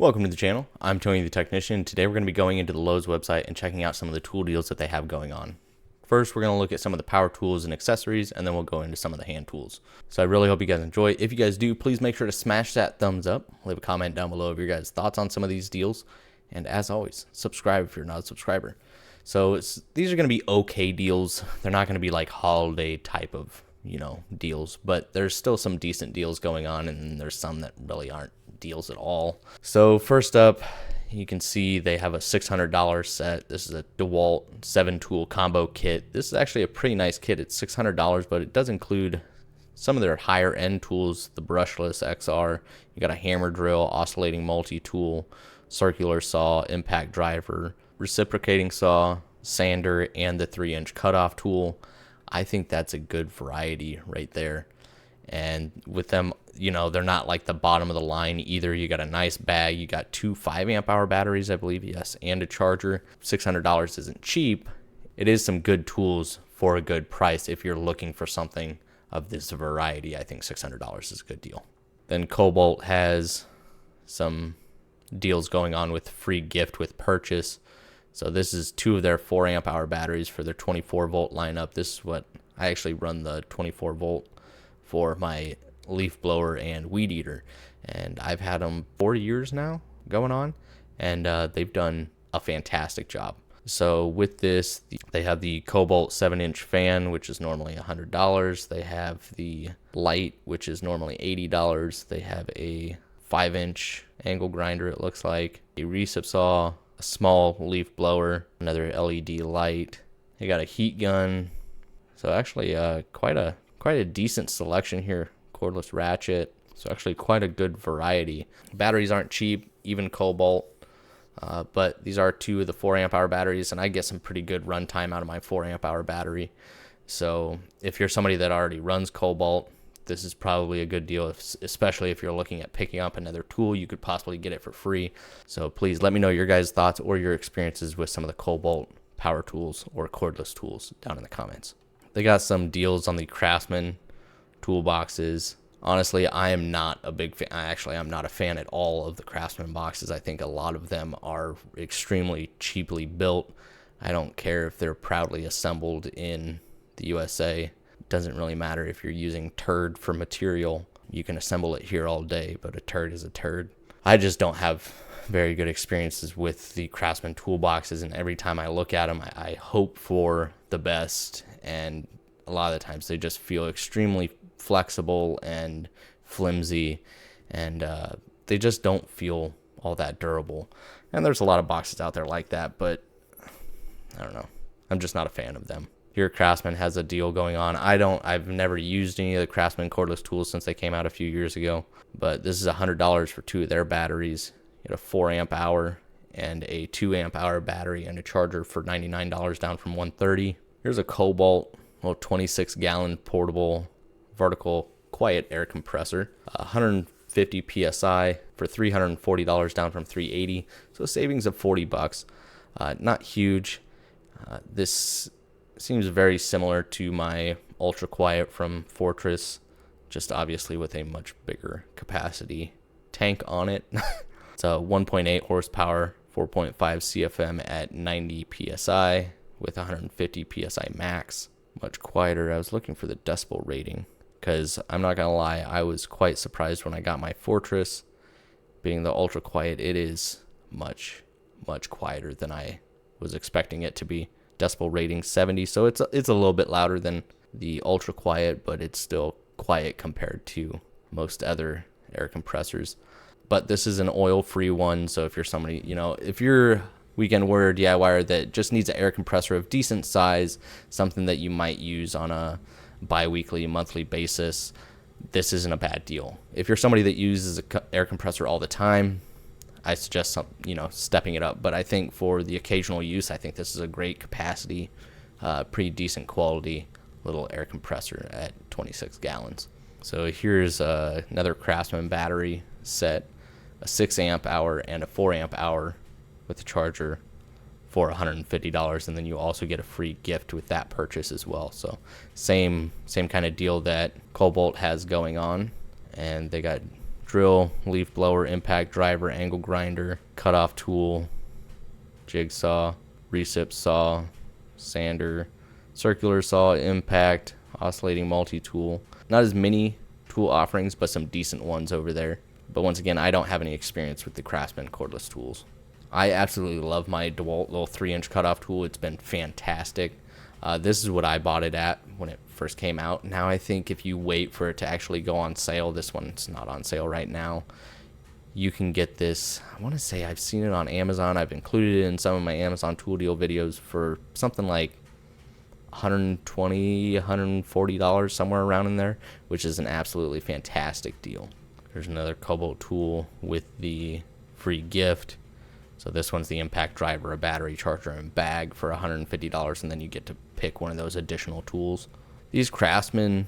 Welcome to the channel. I'm Tony the Technician. Today we're going to be going into the Lowe's website and checking out some of the tool deals that they have going on. First, we're going to look at some of the power tools and accessories, and then we'll go into some of the hand tools. So I really hope you guys enjoy. If you guys do, please make sure to smash that thumbs up. Leave a comment down below of your guys' thoughts on some of these deals. And as always, subscribe if you're not a subscriber. So these are going to be okay deals. They're not going to be like holiday type of, deals, but there's still some decent deals going on, and there's some that really aren't deals at all. So first up, you can see they have a $600 set. This is a DeWalt 7-tool combo kit. This is actually a pretty nice kit. It's $600, but it does include some of their higher end tools, the brushless XR. You got a hammer drill, oscillating multi-tool, circular saw, impact driver, reciprocating saw, sander, and the 3-inch cutoff tool. I think that's a good variety right there. And with them, they're not like the bottom of the line either. You got a nice bag. You got two 5-amp-hour batteries, I believe, yes, and a charger. $600 isn't cheap. It is some good tools for a good price. If you're looking for something of this variety, I think $600 is a good deal. Then Cobalt has some deals going on with free gift with purchase. So this is two of their 4-amp-hour batteries for their 24-volt lineup. This is what I actually run, the 24-volt for my leaf blower and weed eater, and I've had them 4 years now going on, and they've done a fantastic job. So with this, they have the Cobalt 7-inch fan, which is normally $100. They have the light, which is normally $80. They have a 5-inch angle grinder, it looks like, a recip saw, a small leaf blower, another LED light. They got a heat gun. So actually quite a decent selection here. Cordless ratchet. So actually quite a good variety. Batteries aren't cheap, even Cobalt. But these are two of the 4-amp-hour batteries, and I get some pretty good runtime out of my 4-amp-hour battery. So if you're somebody that already runs Cobalt, this is probably a good deal, especially if you're looking at picking up another tool. You could possibly get it for free. So please let me know your guys' thoughts or your experiences with some of the Cobalt power tools or cordless tools down in the comments. They got some deals on the Craftsman toolboxes. Honestly, I am not a big fan. Actually, I'm not a fan at all of the Craftsman boxes. I think a lot of them are extremely cheaply built. I don't care if they're proudly assembled in the USA. Doesn't really matter if you're using turd for material. You can assemble it here all day, but a turd is a turd. I just don't have very good experiences with the Craftsman toolboxes, and every time I look at them, I hope for the best, and a lot of the times they just feel extremely flexible and flimsy, and they just don't feel all that durable. And there's a lot of boxes out there like that, but I don't know. I'm just not a fan of them. Here, Craftsman has a deal going on. I've never used any of the Craftsman cordless tools since they came out a few years ago, but this is $100 for two of their batteries. You get a 4-amp-hour and a 2-amp-hour battery and a charger for $99, down from $130. Here's a Cobalt, 26-gallon portable vertical quiet air compressor, 150 psi for $340, down from $380. So a savings of $40. Not huge. This seems very similar to my ultra quiet from Fortress, just obviously with a much bigger capacity tank on it. It's a 1.8 horsepower, 4.5 CFM at 90 psi with 150 psi max. Much quieter. I was looking for the decibel rating because I'm not gonna lie, I was quite surprised when I got my Fortress. Being the ultra quiet, it is much quieter than I was expecting it to be. Decibel rating 70, so it's a little bit louder than the ultra quiet, but it's still quiet compared to most other air compressors. But this is an oil-free one, so if you're somebody, if you're weekend warrior DIYer that just needs an air compressor of decent size, something that you might use on a bi-weekly, monthly basis, this isn't a bad deal. If you're somebody that uses an air compressor all the time, I suggest stepping it up. But I think for the occasional use, I think this is a great capacity, pretty decent quality little air compressor at 26 gallons. So here's another Craftsman battery set, a 6-amp-hour and a 4-amp-hour with a charger for $150, and then you also get a free gift with that purchase as well. So same kind of deal that Cobalt has going on, and they got drill, leaf blower, impact driver, angle grinder, cutoff tool, jigsaw, recip saw, sander, circular saw, impact, oscillating multi-tool. Not as many tool offerings, but some decent ones over there. But once again, I don't have any experience with the Craftsman cordless tools. I absolutely love my DeWalt little 3-inch cutoff tool. It's been fantastic. This is what I bought it at when it first came out. Now I think if you wait for it to actually go on sale, this one's not on sale right now. You can get this, I want to say I've seen it on Amazon. I've included it in some of my Amazon tool deal videos for something like $120, $140, somewhere around in there, which is an absolutely fantastic deal. There's another Cobalt tool with the free gift. So this one's the impact driver, a battery charger, and bag for $150, and then you get to pick one of those additional tools. These Craftsman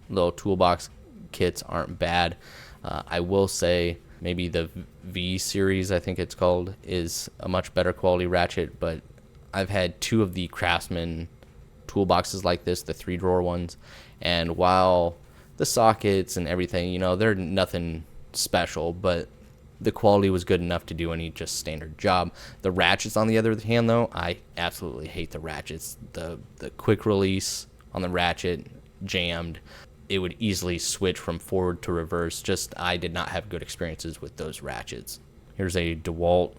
little toolbox kits aren't bad. I will say maybe the V series, I think it's called, is a much better quality ratchet, but I've had 2 of the Craftsman toolboxes like this, the 3-drawer ones, and while the sockets and everything, you know, they're nothing special, but the quality was good enough to do any just standard job. The ratchets, on the other hand, though, I absolutely hate the ratchets. The quick release on the ratchet jammed. It would easily switch from forward to reverse. Just, I did not have good experiences with those ratchets. Here's a DeWalt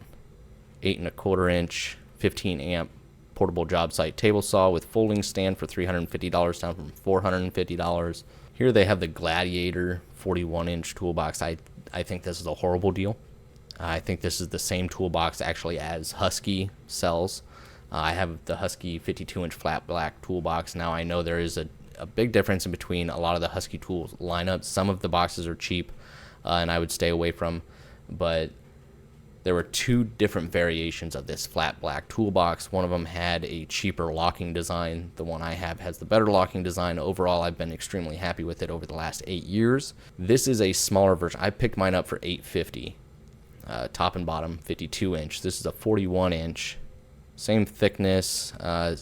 8 1/4 inch 15 amp portable job site table saw with folding stand for $350, down from $450. Here they have the Gladiator 41 inch toolbox. I think this is a horrible deal. I think this is the same toolbox actually as Husky sells. I have the Husky 52 inch flat black toolbox. Now I know there is a big difference in between a lot of the Husky tools lineups. Some of the boxes are cheap and I would stay away from, but there were 2 different variations of this flat black toolbox. One of them had a cheaper locking design. The one I have has the better locking design. Overall, I've been extremely happy with it over the last 8 years. This is a smaller version. I picked mine up for $850, top and bottom, 52 inch. This is a 41 inch, same thickness,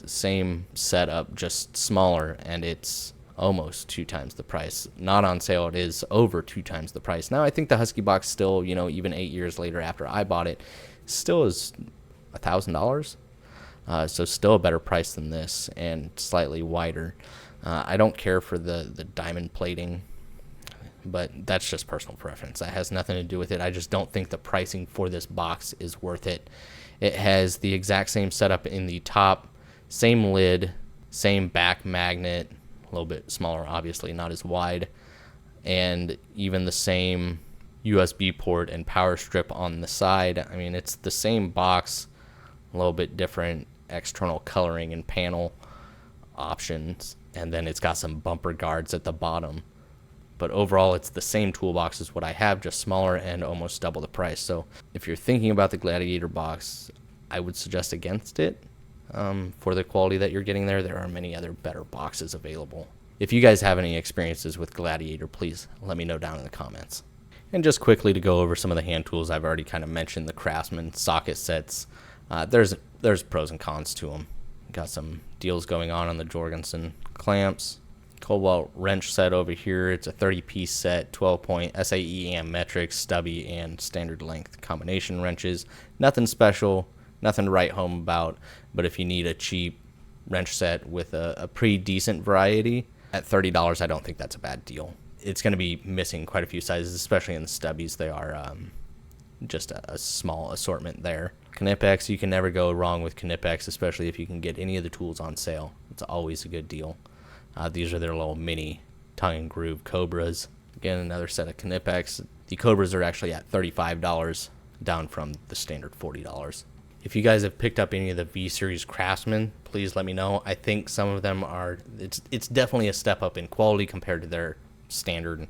same setup, just smaller, and it's almost 2 times the price. Not on sale, it is over 2 times the price. Now I think the Husky box still, you know, even 8 years later after I bought it, still is $1,000. So still a better price than this and slightly wider. I don't care for the diamond plating, but that's just personal preference. That has nothing to do with it. I just don't think the pricing for this box is worth it. It has the exact same setup in the top, same lid, same back magnet, a little bit smaller, obviously, not as wide, and even the same USB port and power strip on the side. I mean, it's the same box, a little bit different external coloring and panel options, and then it's got some bumper guards at the bottom. But overall, it's the same toolbox as what I have, just smaller and almost double the price. So if you're thinking about the Gladiator box, I would suggest against it. For the quality that you're getting there are many other better boxes available. If you guys have any experiences with Gladiator, please let me know down in the comments. And just quickly to go over some of the hand tools, I've already kind of mentioned the Craftsman socket sets. There's pros and cons to them. Got some deals going on the Jorgensen clamps. Cobalt wrench set over here. It's a 30-piece set, 12-point SAE and metric, stubby, and standard length combination wrenches. Nothing special. Nothing to write home about, but if you need a cheap wrench set with a pretty decent variety at $30, I don't think that's a bad deal. It's going to be missing quite a few sizes, especially in the stubbies. They are just a small assortment there. Knipex, you can never go wrong with Knipex, especially if you can get any of the tools on sale. It's always a good deal. These are their little mini tongue and groove Cobras. Again, another set of Knipex. The Cobras are actually at $35, down from the standard $40. If you guys have picked up any of the V-Series Craftsman, please let me know. I think some of them are, it's definitely a step up in quality compared to their standard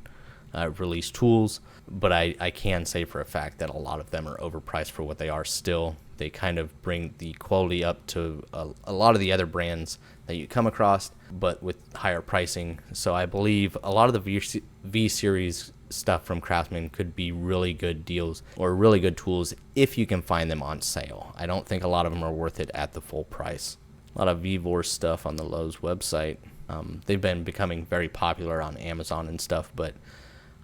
release tools, but I can say for a fact that a lot of them are overpriced for what they are still. They kind of bring the quality up to a lot of the other brands that you come across, but with higher pricing. So I believe a lot of the V-Series stuff from Craftsman could be really good deals or really good tools if you can find them on sale. I don't think a lot of them are worth it at the full price. A lot of VVOR stuff on the Lowe's website. They've been becoming very popular on Amazon and stuff, but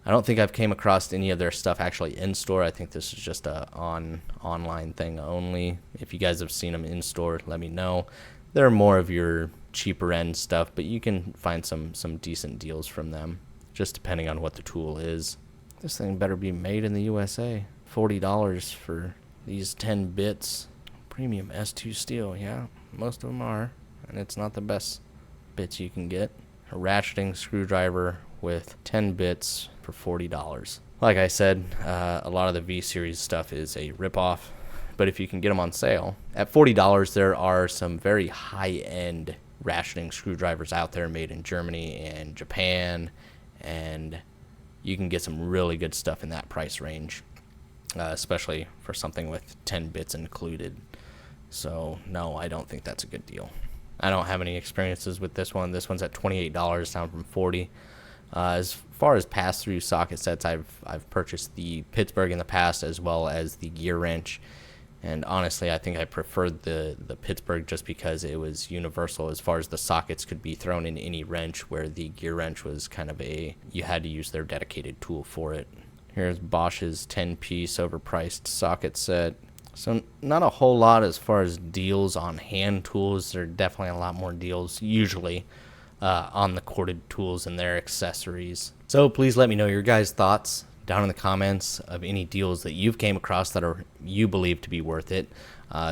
I don't think I've came across any of their stuff actually in store. I think this is just a online thing only. If you guys have seen them in store, let me know. They're more of your cheaper end stuff, but you can find some decent deals from them, just depending on what the tool is. This thing better be made in the USA. $40 for these 10 bits. Premium S2 steel, yeah, most of them are. And it's not the best bits you can get. A ratcheting screwdriver with 10 bits for $40. Like I said, a lot of the V-Series stuff is a ripoff, but if you can get them on sale, at $40, there are some very high-end ratcheting screwdrivers out there made in Germany and Japan, and you can get some really good stuff in that price range, especially for something with 10 bits included. So, no, I don't think that's a good deal. I don't have any experiences with this one. This one's at $28, down from $40. As far as pass-through socket sets, I've purchased the Pittsburgh in the past as well as the gear wrench. And honestly, I think I preferred the Pittsburgh just because it was universal as far as the sockets could be thrown in any wrench, where the gear wrench was kind of you had to use their dedicated tool for it. Here's Bosch's 10-piece overpriced socket set. So not a whole lot as far as deals on hand tools. There are definitely a lot more deals usually on the corded tools and their accessories. So please let me know your guys' thoughts down in the comments of any deals that you've came across that you believe to be worth it.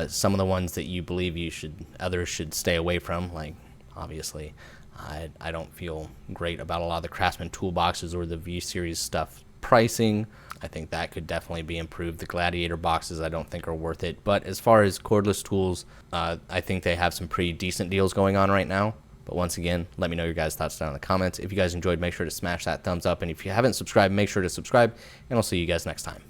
Some of the ones that you believe others should stay away from. Like, obviously, I don't feel great about a lot of the Craftsman toolboxes or the V-Series stuff pricing. I think that could definitely be improved. The Gladiator boxes I don't think are worth it. But as far as cordless tools, I think they have some pretty decent deals going on right now. But once again, let me know your guys' thoughts down in the comments. If you guys enjoyed, make sure to smash that thumbs up. And if you haven't subscribed, make sure to subscribe. And I'll see you guys next time.